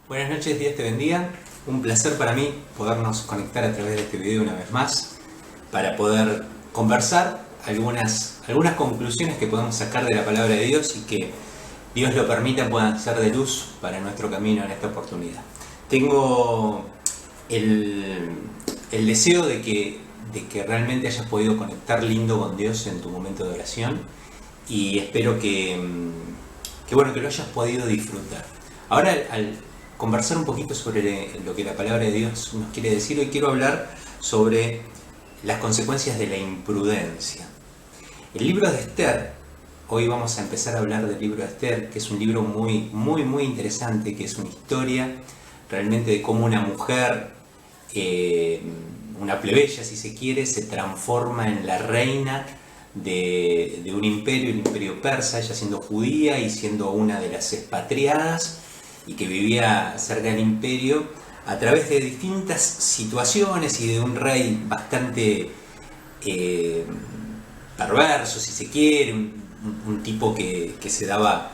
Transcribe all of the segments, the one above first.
Buenas noches, Dios te bendiga. Un placer para mí podernos conectar a través de este video una vez más para poder conversar algunas conclusiones que podemos sacar de la palabra de Dios y que Dios lo permita puedan ser de luz para nuestro camino en esta oportunidad. Tengo el deseo de que realmente hayas podido conectar lindo con Dios en tu momento de oración y espero que lo hayas podido disfrutar. Ahora, al conversar un poquito sobre lo que la palabra de Dios nos quiere decir, hoy quiero hablar sobre las consecuencias de la imprudencia. El libro de Esther, hoy vamos a empezar a hablar del libro de Esther, que es un libro muy interesante, que es una historia realmente de cómo una mujer, una plebeya si se quiere, se transforma en la reina de un imperio, el imperio persa, ella siendo judía y siendo una de las expatriadas y que vivía cerca del imperio, a través de distintas situaciones y de un rey bastante perverso, si se quiere, un tipo que se la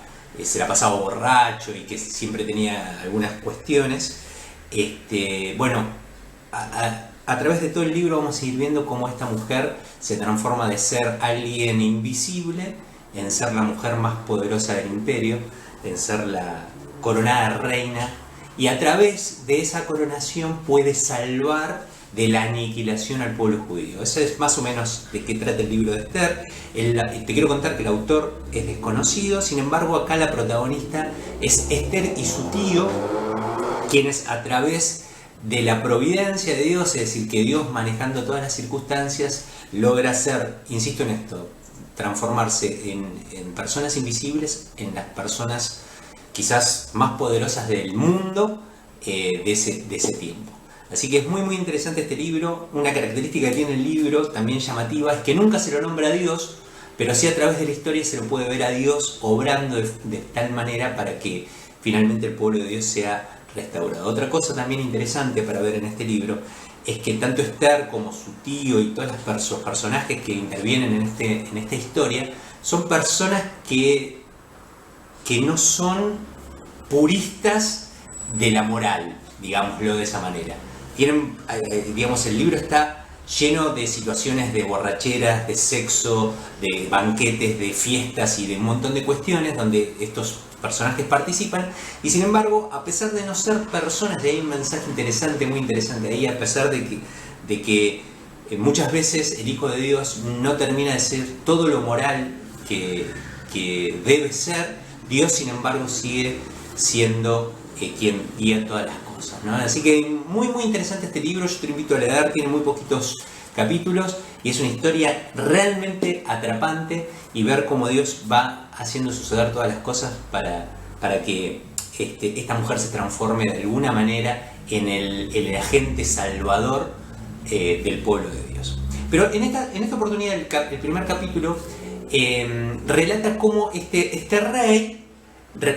pasaba borracho y que siempre tenía algunas cuestiones. A través de todo el libro vamos a ir viendo cómo esta mujer se transforma de ser alguien invisible en ser la mujer más poderosa del imperio, en ser la coronada reina, y a través de esa coronación puede salvar de la aniquilación al pueblo judío. Eso es más o menos de qué trata el libro de Esther. Te quiero contar que el autor es desconocido, sin embargo acá la protagonista es Esther y su tío, quienes a través de la providencia de Dios, es decir, que Dios manejando todas las circunstancias logra hacer, insisto en esto, transformarse en personas invisibles, en las personas quizás más poderosas del mundo de ese tiempo. Así que es muy interesante este libro. Una característica que tiene el libro también llamativa es que nunca se lo nombra a Dios, pero sí a través de la historia se lo puede ver a Dios obrando de tal manera para que finalmente el pueblo de Dios sea restaurado. Otra cosa también interesante para ver en este libro es que tanto Esther como su tío y todos los personajes que intervienen en esta historia son personas que no son puristas de la moral, digámoslo de esa manera. El libro está lleno de situaciones de borracheras, de sexo, de banquetes, de fiestas y de un montón de cuestiones donde estos personajes participan, y sin embargo, a pesar de no ser personas, de ahí un mensaje interesante, muy interesante ahí, a pesar de que muchas veces el Hijo de Dios no termina de ser todo lo moral que debe ser, Dios sin embargo sigue siendo quien guía todas las cosas, ¿no? Así que muy interesante este libro, yo te invito a leer, tiene muy poquitos capítulos y es una historia realmente atrapante, y ver cómo Dios va haciendo suceder todas las cosas para que esta mujer se transforme de alguna manera en el agente salvador del pueblo de Dios. Pero en esta oportunidad el primer capítulo relata cómo este rey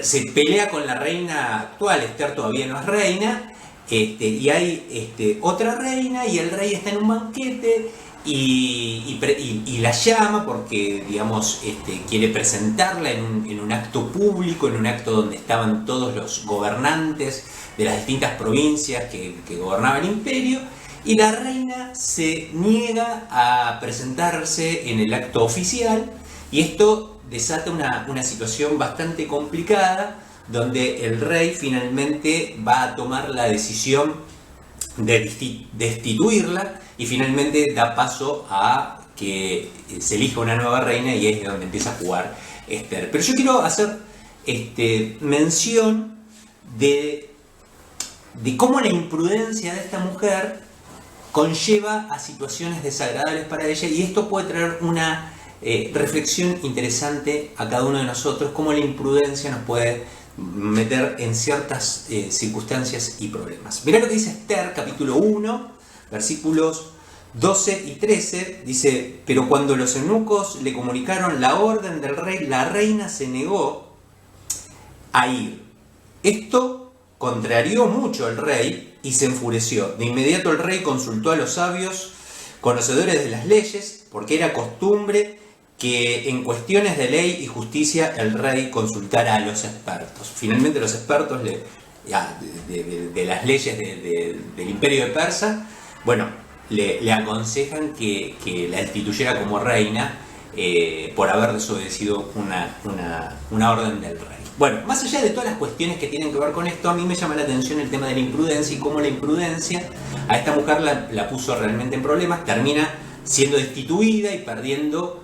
se pelea con la reina actual. Esther todavía no es reina, y hay otra reina, y el rey está en un banquete y la llama porque, digamos, quiere presentarla en un acto público, en un acto donde estaban todos los gobernantes de las distintas provincias que gobernaban el imperio, y la reina se niega a presentarse en el acto oficial, y esto desata una situación bastante complicada, donde el rey finalmente va a tomar la decisión de destituirla, y finalmente da paso a que se elija una nueva reina, y es donde empieza a jugar Esther. Pero yo quiero hacer mención de cómo la imprudencia de esta mujer conlleva a situaciones desagradables para ella, y esto puede traer una reflexión interesante a cada uno de nosotros, cómo la imprudencia nos puede meter en ciertas circunstancias y problemas. Mirá lo que dice Esther, capítulo 1, versículos 12 y 13, dice: pero cuando los eunucos le comunicaron la orden del rey, la reina se negó a ir. Esto contrarió mucho al rey y se enfureció. De inmediato el rey consultó a los sabios, conocedores de las leyes, porque era costumbre que en cuestiones de ley y justicia el rey consultara a los expertos. Finalmente los expertos de las leyes del imperio de Persa, bueno, le aconsejan que la instituyera como reina por haber desobedecido una orden del rey. Bueno, más allá de todas las cuestiones que tienen que ver con esto, a mí me llama la atención el tema de la imprudencia y cómo la imprudencia a esta mujer la puso realmente en problemas, termina siendo destituida y perdiendo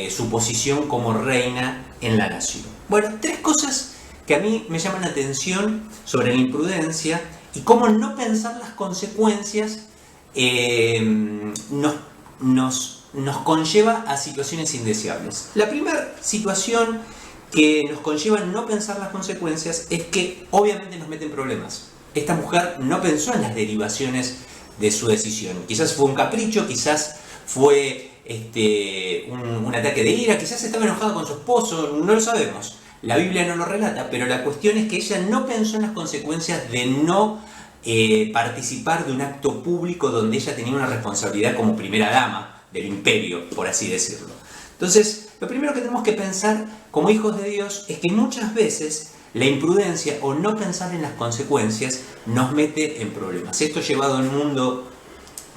su posición como reina en la nación. Bueno, tres cosas que a mí me llaman la atención sobre la imprudencia y cómo no pensar las consecuencias nos conlleva a situaciones indeseables. La primera situación que nos conlleva a no pensar las consecuencias es que obviamente nos mete en problemas. Esta mujer no pensó en las derivaciones de su decisión. Quizás fue un capricho, quizás fue un ataque de ira, quizás estaba enojada con su esposo, no lo sabemos. La Biblia no lo relata, pero la cuestión es que ella no pensó en las consecuencias de no participar de un acto público donde ella tenía una responsabilidad como primera dama del imperio, por así decirlo. Entonces, lo primero que tenemos que pensar como hijos de Dios es que muchas veces la imprudencia o no pensar en las consecuencias nos mete en problemas. Esto llevado al mundo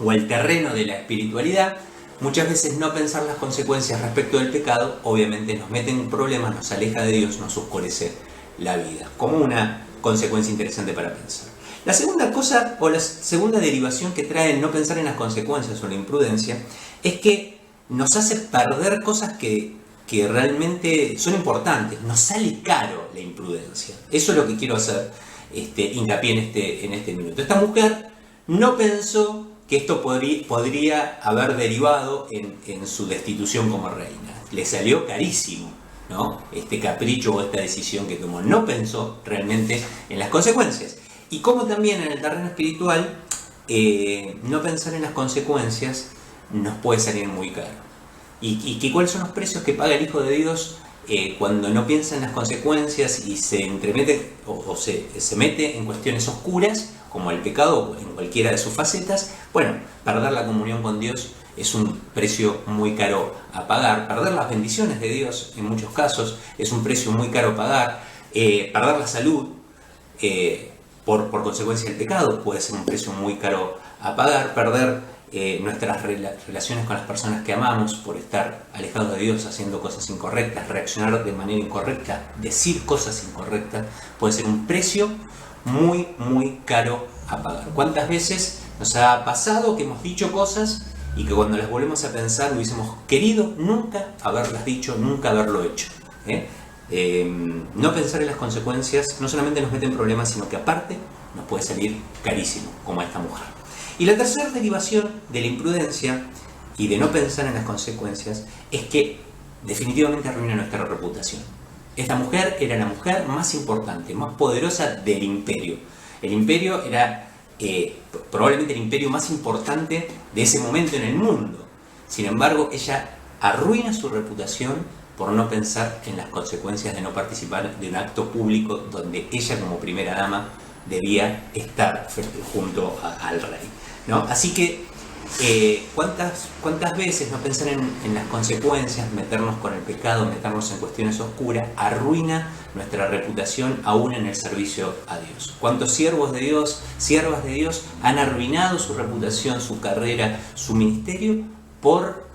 o al terreno de la espiritualidad, muchas veces no pensar las consecuencias respecto del pecado, obviamente nos mete en problemas, nos aleja de Dios, nos oscurece la vida, como una consecuencia interesante para pensar. La segunda cosa o la segunda derivación que trae el no pensar en las consecuencias o la imprudencia es que nos hace perder cosas que realmente son importantes, nos sale caro la imprudencia. Eso es lo que quiero hacer hincapié en este minuto. Esta mujer no pensó que esto podría haber derivado en su destitución como reina. Le salió carísimo, ¿no? Este capricho o esta decisión que tomó. No pensó realmente en las consecuencias. Y como también en el terreno espiritual, no pensar en las consecuencias nos puede salir muy caro. ¿Y cuáles son los precios que paga el Hijo de Dios cuando no piensa en las consecuencias y se entremete o se mete en cuestiones oscuras, como el pecado en cualquiera de sus facetas? Bueno, perder la comunión con Dios es un precio muy caro a pagar. Perder las bendiciones de Dios en muchos casos es un precio muy caro a pagar. Perder la salud por consecuencia del pecado puede ser un precio muy caro a pagar. Perder nuestras relaciones con las personas que amamos por estar alejados de Dios, haciendo cosas incorrectas, reaccionar de manera incorrecta, decir cosas incorrectas, puede ser un precio muy, muy caro a pagar. ¿Cuántas veces nos ha pasado que hemos dicho cosas y que cuando las volvemos a pensar hubiésemos querido nunca haberlas dicho, nunca haberlo hecho? No pensar en las consecuencias no solamente nos mete en problemas, sino que aparte nos puede salir carísimo, como a esta mujer. Y la tercera derivación de la imprudencia y de no pensar en las consecuencias es que definitivamente arruina nuestra reputación. Esta mujer era la mujer más importante, más poderosa del imperio. El imperio era probablemente el imperio más importante de ese momento en el mundo. Sin embargo, ella arruina su reputación por no pensar en las consecuencias de no participar de un acto público donde ella como primera dama debía estar junto al rey, ¿no? Así que ¿cuántas veces no pensar en las consecuencias, meternos con el pecado, meternos en cuestiones oscuras, arruina nuestra reputación aún en el servicio a Dios? ¿Cuántos siervos de Dios, siervas de Dios han arruinado su reputación, su carrera, su ministerio por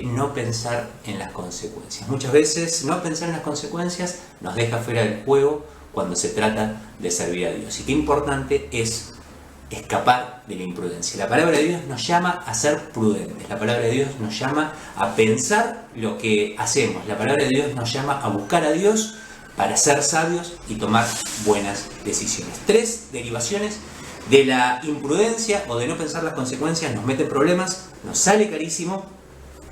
no pensar en las consecuencias? Muchas veces no pensar en las consecuencias nos deja fuera del juego cuando se trata de servir a Dios. Y qué importante es escapar de la imprudencia. La palabra de Dios nos llama a ser prudentes. La palabra de Dios nos llama a pensar lo que hacemos. La palabra de Dios nos llama a buscar a Dios para ser sabios y tomar buenas decisiones. Tres derivaciones de la imprudencia o de no pensar las consecuencias nos mete en problemas, nos sale carísimo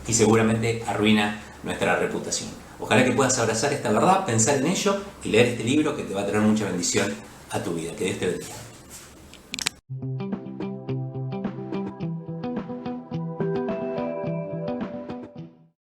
y seguramente arruina nuestra reputación. Ojalá que puedas abrazar esta verdad, pensar en ello y leer este libro que te va a traer mucha bendición a tu vida. Que Dios te bendiga.